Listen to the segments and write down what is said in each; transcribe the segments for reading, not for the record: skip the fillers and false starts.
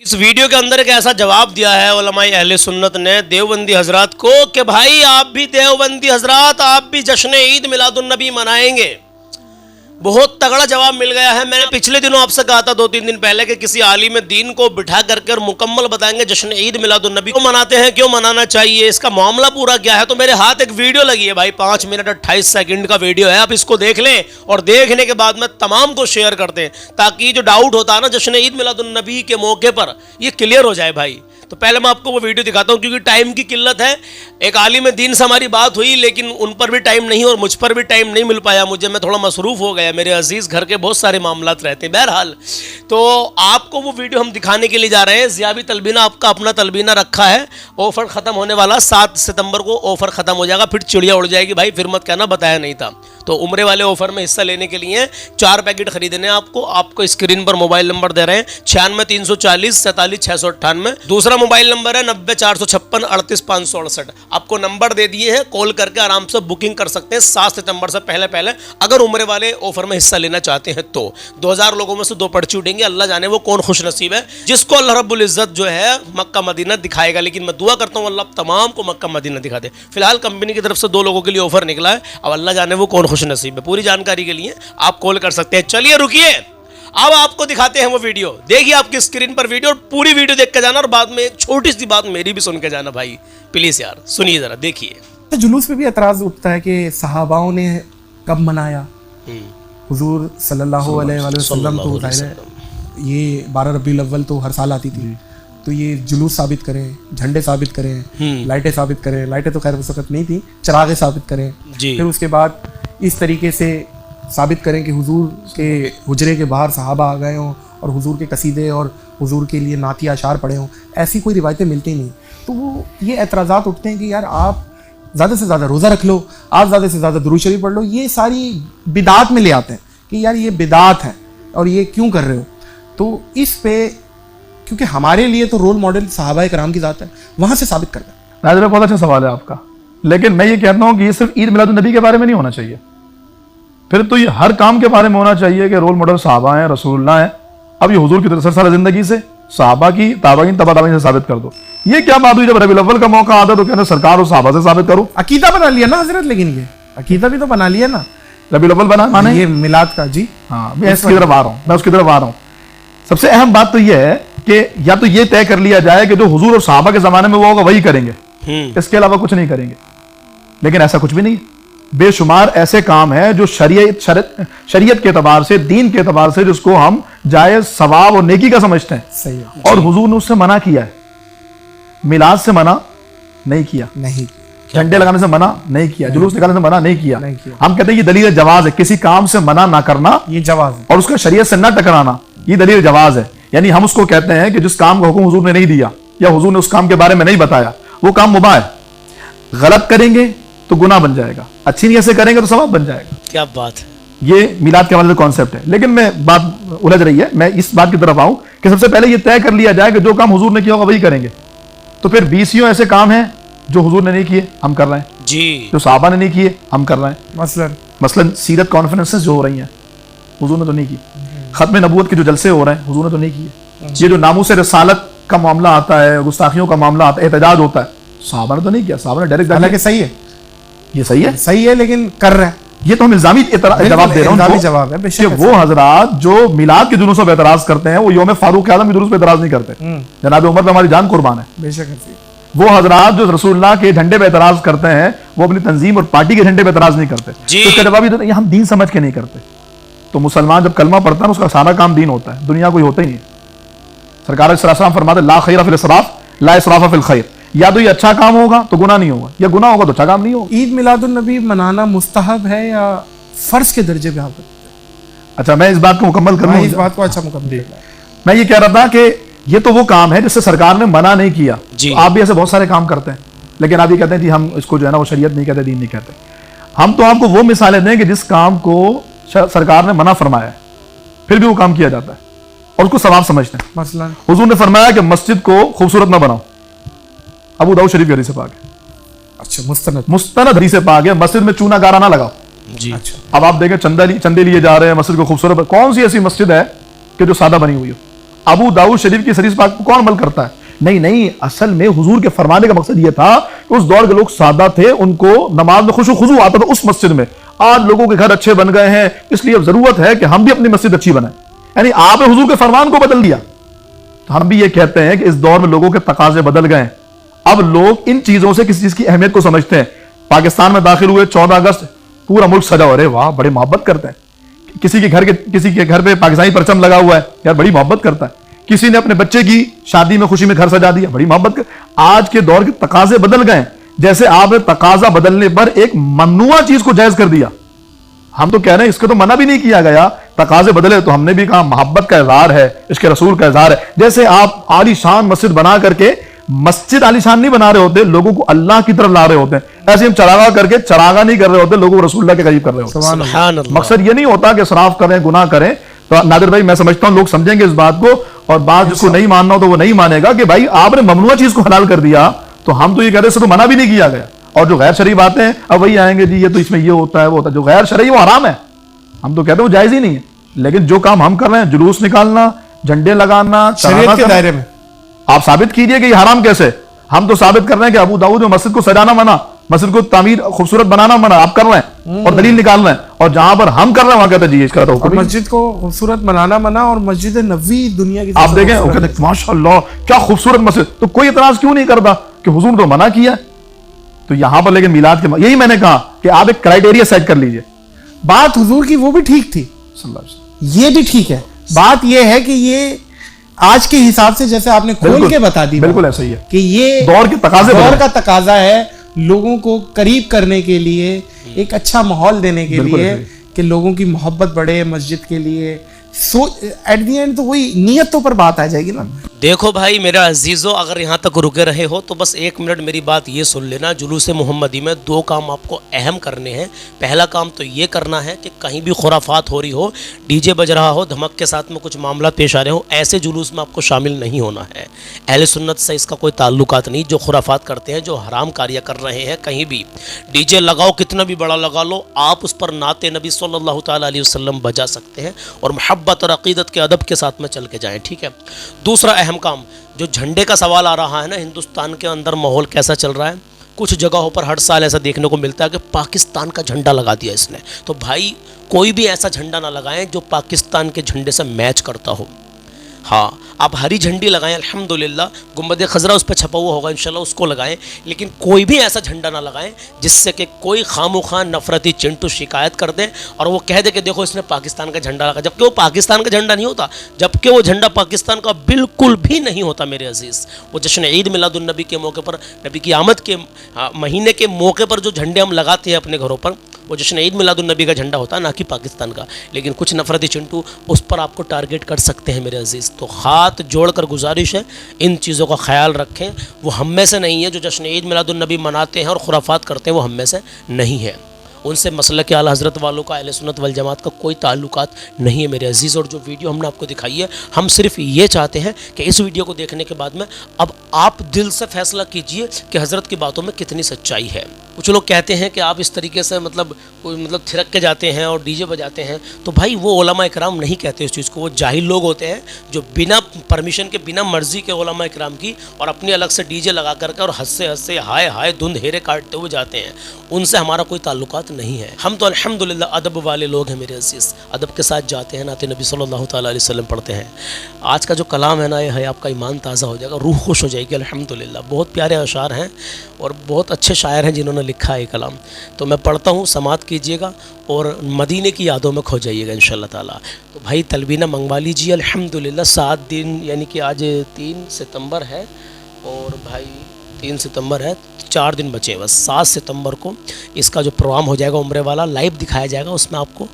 اس video کے اندر ایک ایسا جواب دیا ہے علماء اہل سنت نے دیوبندی حضرات کو کہ بھائی آپ بھی دیوبندی حضرات آپ بھی جشن عید میلاد النبی منائیں گے. بہت تگڑا جواب مل گیا ہے. میں نے پچھلے دنوں آپ سے کہا تھا 2-3 دن پہلے کہ کسی عالم دین کو بٹھا کر کے اور مکمل بتائیں گے جشن عید میلاد النبی کیوں مناتے ہیں, کیوں منانا چاہیے, اس کا معاملہ پورا کیا ہے. تو میرے ہاتھ ایک ویڈیو لگی ہے بھائی, 5 منٹ 28 سیکنڈ کا ویڈیو ہے. آپ اس کو دیکھ لیں اور دیکھنے کے بعد میں تمام کو شیئر کر دیں تاکہ جو ڈاؤٹ ہوتا ہے نا جشن عید میلاد النبی کے موقع پر یہ کلیئر ہو جائے بھائی. تو پہلے میں آپ کو وہ ویڈیو دکھاتا ہوں کیونکہ ٹائم کی قلت ہے. ایک عالم دین سے ہماری بات ہوئی لیکن ان پر بھی ٹائم نہیں اور مجھ پر بھی ٹائم نہیں مل پایا. میں تھوڑا مصروف ہو گیا, میرے عزیز گھر کے بہت سارے معاملات رہتے ہیں. بہرحال تو آپ کو وہ ویڈیو ہم دکھانے کے لیے جا رہے ہیں. ضیابی تلبینہ آپ کا اپنا تلبینہ رکھا ہے, آفر ختم ہونے والا 7 ستمبر کو آفر ختم ہو جائے گا, پھر چڑیا اڑ جائے گی بھائی, پھر مت کہنا بتایا نہیں تھا. تو عمرے والے آفر میں حصہ لینے کے لیے 4 پیکٹ خریدنے ہیں آپ کو اسکرین پر موبائل نمبر دے رہے ہیں 96 340 47 698. دوسرا موبائل نمبر ہے 90 456 38 568. آپ کو نمبر دے دیے ہیں, کال کر کے آرام سے بکنگ کر سکتے ہیں 7 ستمبر سے پہلے اگر عمرے والے آفر میں حصہ لینا چاہتے ہیں تو. 2000 لوگوں میں سے 2 پرچی اٹھیں گے. اللہ جانے وہ کون خوش نصیب ہے جس کو اللہ رب العزت جو ہے مکہ مدینہ دکھائے گا. لیکن میں دعا کرتا ہوں اللہ تمام کو مکہ مدینہ دکھا دے. فی الحال کمپنی کی طرف سے 2 لوگوں کے لیے آفر نکلا ہے, اب اللہ جانے وہ کون خوش نصیب ہے. پوری جانکاری کے لیے آپ کال کر سکتے ہیں. چلیے رکیے, اب آپ کو دکھاتے ہیں وہ ویڈیو. دیکھیے آپ کی اسکرین پر ویڈیو, اور پوری ویڈیو دیکھ کے جانا, اور بعد میں ایک چھوٹی سی بات میری بھی سن کے جانا بھائی پلیز یار. سنیے ذرا, دیکھیے. جلوس پہ بھی اعتراض اٹھتا ہے کہ صحاباؤں نے کب منایا. حضور صلی اللہ علیہ وآلہ وسلم تو ظاہر ہے یہ 12 ربیع الاول تو ہر سال آتی تھی, تو یہ جلوس ثابت کریں, جھنڈے ثابت کریں, لائٹیں ثابت کریں. لائٹیں تو خیر اس وقت نہیں تھی, چراغیں ثابت کریں. پھر اس کے بعد اس طریقے سے ثابت کریں کہ حضور کے حجرے کے باہر صحابہ آ گئے ہوں اور حضور کے قصیدے اور حضور کے لیے نعتیہ اشعار پڑھے ہوں. ایسی کوئی روایتیں ملتی نہیں. تو وہ یہ اعتراضات اٹھتے ہیں کہ یار آپ زیادہ سے زیادہ روزہ رکھ لو, آپ زیادہ سے زیادہ درود شریف پڑھ لو. یہ ساری بدعات میں لے آتے ہیں کہ یار یہ بدعات ہے اور یہ کیوں کر رہے ہو. تو اس پہ کیونکہ ہمارے لیے تو رول ماڈل صحابہ کرام کی ذات ہے, وہاں سے ثابت کرتا ہے. ناظرین بہت اچھا سوال ہے آپ کا, لیکن میں یہ کہتا ہوں کہ یہ صرف عید میلاد النبی کے بارے میں نہیں ہونا چاہیے, پھر تو یہ ہر کام کے بارے میں ہونا چاہیے کہ رول ماڈل صحابہ ہیں, رسول اللہ ہیں. اب یہ حضور کی طرف سے زندگی سے صحابہ کی تابعین تبع تابعین سے ثابت کر دو. یہ کیا بات ہوئی جب ربیع الاول کا موقع آتا ہے تو کہتے سرکار اور صحابہ سے ثابت کرو. عقیدہ بنا لیا نا حضرت, لیکن یہ عقیدہ بھی تو بنا لیا نا ربیع الاول بنا مانے یہ میلاد کا. جی ہاں, میں اس کی طرف آ رہا ہوں. سب سے اہم بات تو یہ ہے کہ یا تو یہ طے کر لیا جائے کہ جو حضور اور صحابہ کے زمانے میں وہ ہوگا وہی کریں گے, اس کے علاوہ کچھ نہیں کریں گے. لیکن ایسا کچھ بھی نہیں. بے شمار ایسے کام ہیں جو شریعت کے اعتبار سے, دین کے اعتبار سے جس کو ہم جائز ثواب اور نیکی کا سمجھتے ہیں. صحیح ہے. اور حضور نے اس سے منع کیا ہے. میلاد سے منع نہیں کیا, جھنڈے لگانے سے منع نہیں کیا, جلوس نکالنے سے منع نہیں کیا. ہم کہتے ہیں یہ دلیل جواز ہے, کسی کام سے منع نہ کرنا یہ جواز ہے, اور اس کا شریعت سے نہ ٹکرانا یہ دلیل جواز ہے. یعنی ہم اس کو کہتے ہیں کہ جس کام کا حکم حضور نے نہیں دیا یا حضور نے اس کام کے بارے میں نہیں بتایا وہ کام مباح ہے. غلط کریں گے تو گناہ بن جائے گا, اچھی نیت سے کریں گے تو ثواب بن جائے گا. کیا بات ہے. یہ میلاد کے حوالے سے کانسیپٹ ہے. لیکن میں بات الجھ رہی ہے, میں اس بات کی طرف آؤں کہ سب سے پہلے یہ طے کر لیا جائے کہ جو کام حضور نے کیا ہوگا وہی کریں گے. تو پھر 20 ایسے کام ہیں جو حضور نے نہیں کیے ہم کر رہے ہیں, جی جو صحابہ نے نہیں کیے ہم کر رہے ہیں. مثلا سیرت کانفرنسز جو ہو رہی ہیں حضور نے تو نہیں کی. ختم نبوت کے جو جلسے ہو رہے ہیں حضور نے تو نہیں کیے. یہ جو ناموس رسالت کا معاملہ آتا ہے, گستاخیوں کا معاملہ آتا ہے, احتجاج ہوتا ہے, صحابہ نے تو نہیں کیا. صحابہ نے ڈائریکٹ, حالانکہ صحیح ہے, یہ صحیح ہے لیکن کر رہے ہیں. یہ تو ہم الزامی جواب دے رہا ہوں کہ وہ حضرات جو میلاد کے جلوسوں پہ اعتراض کرتے ہیں وہ یوم فاروق اعظم کے جلوس پہ اعتراض نہیں کرتے. جناب عمر پہ ہماری جان قربان ہے. بے شک. وہ حضرات جو رسول اللہ کے جھنڈے پہ اعتراض کرتے ہیں وہ اپنی تنظیم اور پارٹی کے جھنڈے پہ اعتراض نہیں کرتے. اس کا جواب یہ ہم دین سمجھ کے نہیں کرتے. تو مسلمان جب کلمہ پڑھتا ہے اس کا سارا کام دین ہوتا ہے, دنیا کوئی ہوتا ہی نہیں. سرکار صلی اللہ علیہ وسلم فرماتے لا خیر فی الاسراف لا اسراف فی الخیر. یا تو یہ اچھا کام ہوگا تو گناہ نہیں ہوگا, یا گناہ ہوگا تو اچھا کام نہیں ہوگا. عید میلاد النبی منانا مستحب ہے یا فرض کے درجے پہ؟ اچھا میں اس بات کو مکمل کروں, اس بات کو اچھا مکمل. میں یہ کہہ رہا تھا کہ یہ تو وہ کام ہے جس سے سرکار نے منع نہیں کیا. آپ بھی ایسے بہت سارے کام کرتے ہیں, لیکن آپ یہ کہتے ہیں کہ ہم اس کو جو ہے نا وہ شریعت نہیں کہتے, دین نہیں کہتے. ہم تو آپ کو وہ مثالیں دیں کہ جس کام کو سرکار نے منع فرمایا ہے پھر بھی وہ کام کیا جاتا ہے اور اس کو ثواب سمجھتے ہیں. مثلا حضور نے فرمایا کہ مسجد کو خوبصورت نہ بناؤ, ابو داؤد شریف کی حدیث پاک ہے. اچھا مستند حدیث پاک ہے, مسجد میں چونا گارا نہ لگاؤ. اچھا اب آپ دیکھیں چندے لیے جا رہے ہیں مسجد کو خوبصورت. کون سی ایسی مسجد ہے کہ جو سادہ بنی ہوئی ہو؟ अबू दाऊद शरीफ की हदीस पाक पर कौन अमल करता है? नहीं, असल में हुजूर के फरमाने का मकसद ये था कि उस दौर के लोग सादा थे, उनको नमाज में खुशू खुजू आता था उस मस्जिद में। आज लोगों के घर अच्छे बन गए हैं, इसलिए अब जरूरत है कि हम भी अपनी मस्जिद अच्छी बनाएं। यानी आपने हुजूर के फरमान को बदल दिया। तो हम भी ये कहते हैं कि इस दौर में लोगों के तकाजे बदल गए। अब लोग इन चीजों से किसी चीज की अहमियत को समझते हैं। पाकिस्तान में दाखिल हुए 14 अगस्त, पूरा मुल्क सजा हो रहे, वाह बड़े मोहब्बत करते हैं। किसी के घर पे पाकिस्तानी परचम लगा हुआ है, यार बड़ी मोहब्बत करता है। किसी ने अपने बच्चे की शादी में खुशी में घर सजा दिया, बड़ी मोहब्बत कर। आज के दौर के तकाजे बदल गए। जैसे आपने तकाजा बदलने पर एक ममनुआ चीज को जायज कर दिया। हम तो कह रहे हैं इसको तो मना भी नहीं किया गया, तकाजे बदले तो हमने भी कहा मोहब्बत का इजहार है, इसके रसूल का इजहार है। जैसे आप आलीशान मस्जिद बना करके मस्जिद आलीशान नहीं बना रहे होते, लोगों को अल्लाह की तरफ ला रहे होते हैं, ऐसे हम चरागा करके चरागा नहीं कर रहे होते, लोगों को रसूलुल्लाह के करीब कर रहे होते हैं। मकसद ये नहीं होता कि सराफ करें, गुनाह करें। तो नादिर भाई मैं समझता हूं लोग समझेंगे इस बात को, और बात जिसको नहीं मानना हो तो वो नहीं मानेगा कि भाई आपने ममनुआ चीज को हलाल कर दिया। तो हम तो ये कह रहे हैं तो मना भी नहीं किया गया। और जो गैर शरई बातें हैं अब वही आएंगे जी, ये तो इसमें ये होता है वो होता है। जो गैर शरई वो हराम है, हम तो कहते हैं वो जायज ही नहीं है। लेकिन जो काम हम कर रहे हैं, जुलूस निकालना, झंडे लगाना, शरीयत के दायरे में, आप साबित कीजिए कि ये हराम कैसे। हम तो साबित कर रहे हैं कि अबू दाऊद में मस्जिद को सजाना मना, मस्जिद को तामीर खूबसूरत बनाना मना, आप कर रहे हैं और दलील निकाल रहे हैं। और जहां पर हम कर रहे हैं वहां कहते हैं जी इसका तो हुक्म। मस्जिद को खूबसूरत बनाना मना, और मस्जिद नबवी दुनिया की आप देखें वो कहते हैं माशाअल्लाह क्या खूबसूरत मस्जिद, तो कोई इतराज क्यों नहीं करता कि हुजूर तो मना किया। तो यहां पर लेकिन मिलाद के यही मैंने कहा कि आप एक क्राइटेरिया सेट कर लीजिए। बात हुजूर की वो भी ठीक थी, ये भी ठीक है। बात ये है कि ये आज के हिसाब से जैसे आपने खोल के बता दी, बिल्कुल ऐसा ही है कि ये दौर के तकाजे, दौर का तकाजा है लोगों को करीब करने के लिए, एक अच्छा माहौल देने के लिए कि लोगों की मोहब्बत बढ़े मस्जिद के लिए। सो एट द एंड तो वही नियतों पर बात आ जाएगी ना। देखो भाई मेरा अजीजो, अगर यहाँ तक रुके रहे हो तो बस 1 मिनट मेरी बात ये सुन लेना। जुलूस मोहम्मदी में 2 काम आपको अहम करने हैं। पहला काम तो ये करना है कि कहीं भी खुराफात हो रही हो, डीजे बज रहा हो, धमक के साथ में कुछ मामला पेश आ रहे हो, ऐसे जुलूस में आपको शामिल नहीं होना है। अहले सुन्नत से इसका कोई ताल्लुकात नहीं। जो खुराफात करते हैं, जो हराम कार्य कर रहे हैं, कहीं भी डीजे लगाओ, कितना भी बड़ा लगा लो, आप उस पर नाते नबी सल्लल्लाहु ताला अलैहि वसल्लम बजा सकते हैं और मोहब्बत और अकीदत के अदब के साथ में चल के जाएं, ठीक है। दूसरा अहम काम, जो झंडे का सवाल आ रहा है ना, हिंदुस्तान के अंदर माहौल कैसा चल रहा है, कुछ जगहों पर हर साल ऐसा देखने को मिलता है कि पाकिस्तान का झंडा लगा दिया इसने। तो भाई कोई भी ऐसा झंडा ना लगाएं जो पाकिस्तान के झंडे से मैच करता हो। हाँ, आप हरी झंडी लगाएं, अल्हम्दुलिल्लाह, गुंबद खजरा उस पर छपा हुआ होगा, इंशाल्लाह उसको लगाएं। लेकिन कोई भी ऐसा झंडा ना लगाएं जिससे कि कोई खामोखान नफरती चिंटू शिकायत कर दे और वो कह दे कि देखो इसने पाकिस्तान का झंडा लगा, जबकि वो पाकिस्तान का झंडा नहीं होता, जबकि वो झंडा पाकिस्तान का बिल्कुल भी नहीं होता मेरे अजीज़। वो जश्न ईद मिलादुन्नबी के मौके पर, नबी की आमद के महीने के मौके पर जो झंडे हम लगाते हैं अपने घरों पर, वो जश्न ईद मिलादुन्नबी का झंडा होता है, ना कि पाकिस्तान का। लेकिन कुछ नफरती चिंटू उस पर आपको टारगेट कर सकते हैं मेरे अजीज़। तो हाथ जोड़कर गुजारिश है, इन चीज़ों का ख्याल रखें। वो हम में से नहीं है जो जश्न ईद मिलादुन्नबी मनाते हैं और खुराफात करते हैं, वो हम में से नहीं है। उनसे मसलक आला हज़रत वालों का, अहले सुन्नत वल जमात का कोई ताल्लुकात नहीं है मेरे अजीज़। और जो वीडियो हमने आपको दिखाई है, हम सिर्फ ये चाहते हैं कि इस वीडियो को देखने के बाद में अब आप दिल से फैसला कीजिए कि हज़रत की बातों में कितनी सच्चाई है। कुछ लोग कहते हैं कि आप इस तरीके से मतलब थिरक के जाते हैं और डीजे बजाते हैं, तो भाई वो उलमा इकराम नहीं कहते इस चीज़ को। वो जाहिल लोग होते हैं जो बिना परमिशन के, बिना मर्ज़ी के उलमा इकराम की, और अपनी अलग से डीजे लगा करके और हंसते हंसते हाय हाय धुंध हेरे काटते हुए जाते हैं। उनसे हमारा कोई ताल्लुकात नहीं है। हम तो अल्हम्दुलिल्लाह अदब वाले लोग हैं मेरे अजीज़, अदब के साथ जाते हैं, नाते नबी सल्लल्लाहु ताला अलैहि वसल्लम पढ़ते हैं। आज का जो कलाम है ना, ये है आपका ईमान ताज़ा हो जाएगा, रूह खुश हो जाएगी अल्हम्दुलिल्लाह। बहुत प्यारे अशार हैं और बहुत अच्छे शायर हैं जिन्होंने लिखा है ये कलाम। तो मैं पढ़ता हूँ, समात कीजिएगा और मदीने की यादों में खो जाइएगा इंशाअल्लाह ताला। तो भाई तलबीना मंगवा लीजिए अल्हम्दुलिल्लाह। 7 दिन, यानी कि आज 3 सितंबर है और भाई 3 सितंबर है, 4 दिन बचे हैं बस। 7 सितंबर को इसका जो प्रोग्राम हो जाएगा उम्रे वाला, लाइव दिखाया जाएगा उसमें आपको।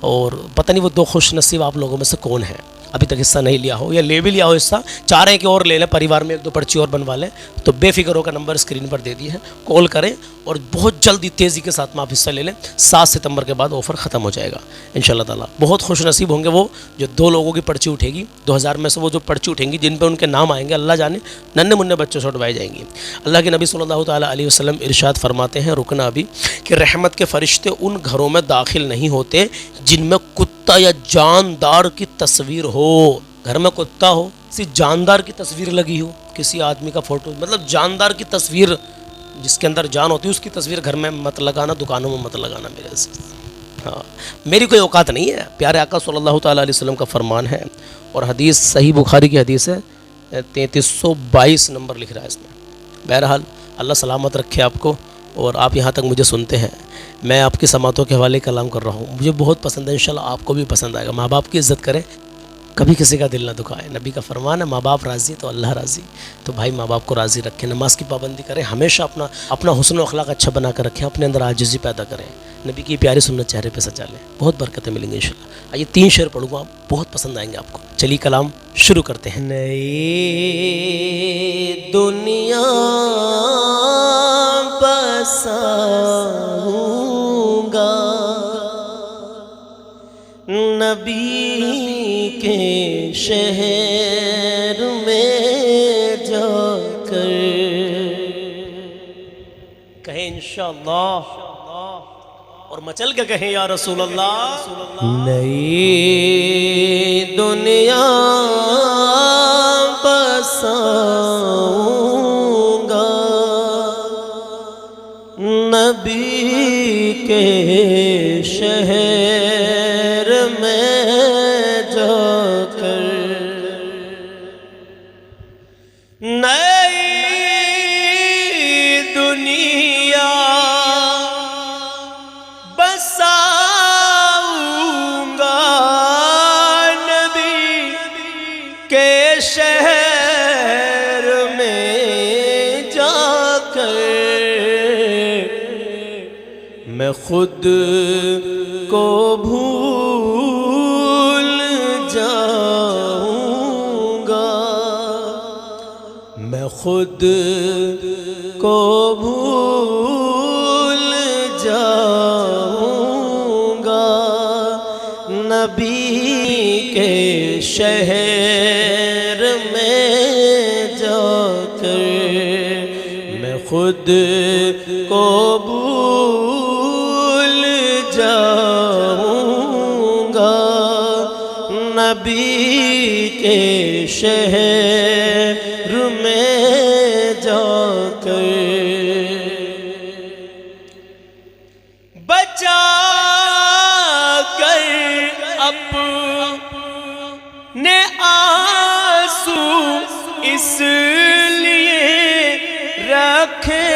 और पता नहीं वो 2 खुश नसीब आप लोगों में से कौन है अभी तक हिस्सा नहीं लिया हो या ले भी लिया हो हिस्सा, चाह रहे हैं कि और ले लें, परिवार में 1-2 पर्ची और बनवा लें, तो बेफिक्र होकर नंबर स्क्रीन पर दे दिए हैं, कॉल करें और बहुत जल्दी तेज़ी के साथ में आप हिस्सा ले लें। 7 सितंबर के बाद ऑफ़र ख़त्म हो जाएगा इंशाल्लाह ताला। बहुत खुश नसीब होंगे वो जो 2 लोगों की पर्ची उठेगी। 2000 में से वो जो पर्ची उठेंगी जिन पर उनके नाम आएंगे, अल्लाह जाने नन्हे मुन्ने बच्चों से उठवाई जाएंगी। अल्लाह के नबी सल्लल्लाहु ताला अलैहि वसल्लम इरशाद फरमाते हैं, रुकना अभी, कि रहमत के फरिश्ते उन घरों में दाखिल नहीं होते जिनमें कुत्ता या जानदार की तस्वीर हो। घर में कुत्ता हो, किसी जानदार की तस्वीर लगी हो, किसी आदमी का फोटो, मतलब जानदार की तस्वीर जिसके अंदर जान होती है उसकी तस्वीर घर में मत लगाना, दुकानों में मत लगाना मेरे से। हाँ, मेरी कोई औकात नहीं है, प्यारे आका सल्लल्लाहु ताला अलैहि वसल्लम का फरमान है और हदीस सही बुखारी की हदीस है, 3322 नंबर लिख रहा है इसमें। बहरहाल अल्लाह सलामत रखे आपको, और आप यहाँ तक मुझे सुनते हैं, मैं आपकी समातों के हवाले कलाम कर रहा हूँ, मुझे बहुत पसंद है, इंशाल्लाह आपको भी पसंद आएगा। माँ बाप की इज़्ज़त करें, कभी किसी का दिल ना दुखाए, नबी का फरमान है माँ बाप राज़ी तो अल्लाह राज़ी। तो भाई माँ बाप को राज़ी रखें, नमाज की पाबंदी करें, हमेशा अपना हुस्न अखलाक अच्छा बना कर रखें, अपने अंदर आजिज़ी पैदा करें, नबी की प्यारी सुन्नत चेहरे पे सजा लें, बहुत बरकतें मिलेंगी इंशाल्लाह। आइए 3 शेर पढ़ूँगा, बहुत पसंद आएंगे आपको। चलिए कलाम शुरू करते हैं। नई दुनिया बसाऊंगा नबी के शहर में जाकर, कहें इंशाअल्लाह और मचल के कहें या रसूल अल्लाह। नई दुनिया बसाऊंगा नबी के शहर में जाकर, नई दुनिया बसाऊंगा नबी के शहर में जाकर, मैं खुद को भूल जाऊंगा, मैं खुद को भूल जाऊंगा नबी के शहर में जाकर, मैं खुद को भूल जाऊंगा नबी के शहर में जाकर, बचा कर अपने आंसू इसलिए रखे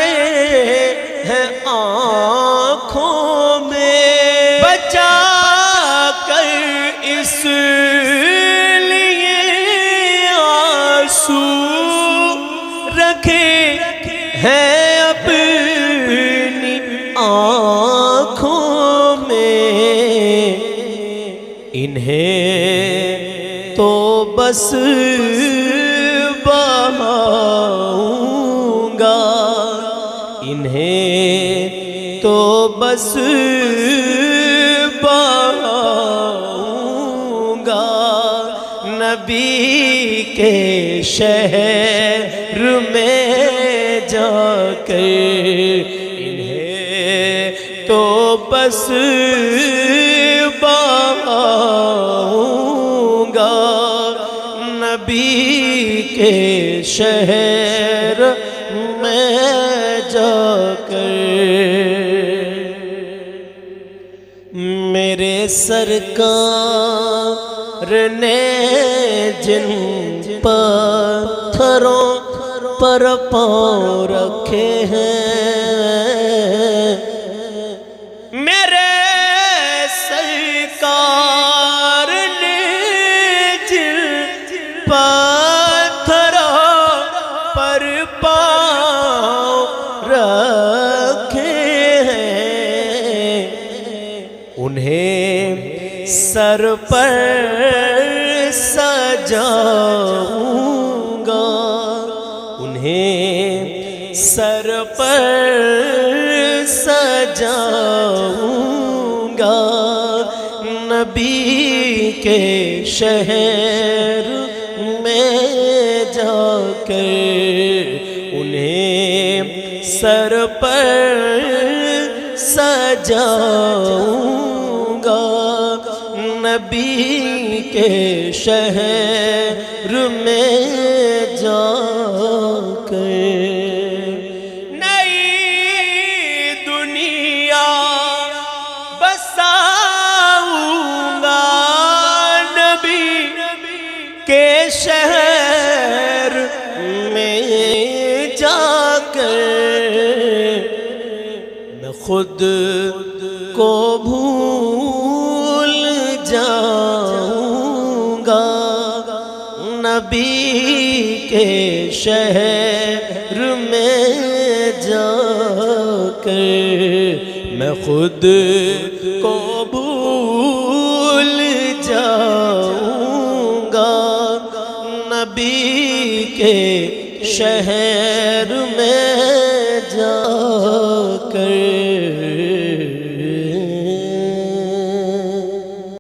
हैं आँखों में, बचा कर इसलिए आंसू रखे हैं अपनी आँखों में, इन्हें तो बस बहाऊंगा, इन्हें तो बस बहाऊंगा नबी के शहर में जाकर, इन्हें तो बस बहाऊंगा नबी के शहर में जाकर। मेरे सरकार ने जिन पत्थरों पर पाँव रखे हैं, मेरे सरकार ने जिन पत्थरों पर पाँव रखे हैं, उन्हें सर पर सजाऊंगा, उन्हें सर पर सजाऊंगा नबी के शहर में जाकर, उन्हें सर पर सजाऊंगा नबी के शहर میں جا کر نئی دنیا بساؤں گا نبی کے شہر میں جا کر میں خود کو بھول جاؤں گا نبی کے شہر میں جا کر میں خود کو بھول جاؤں گا نبی کے شہر میں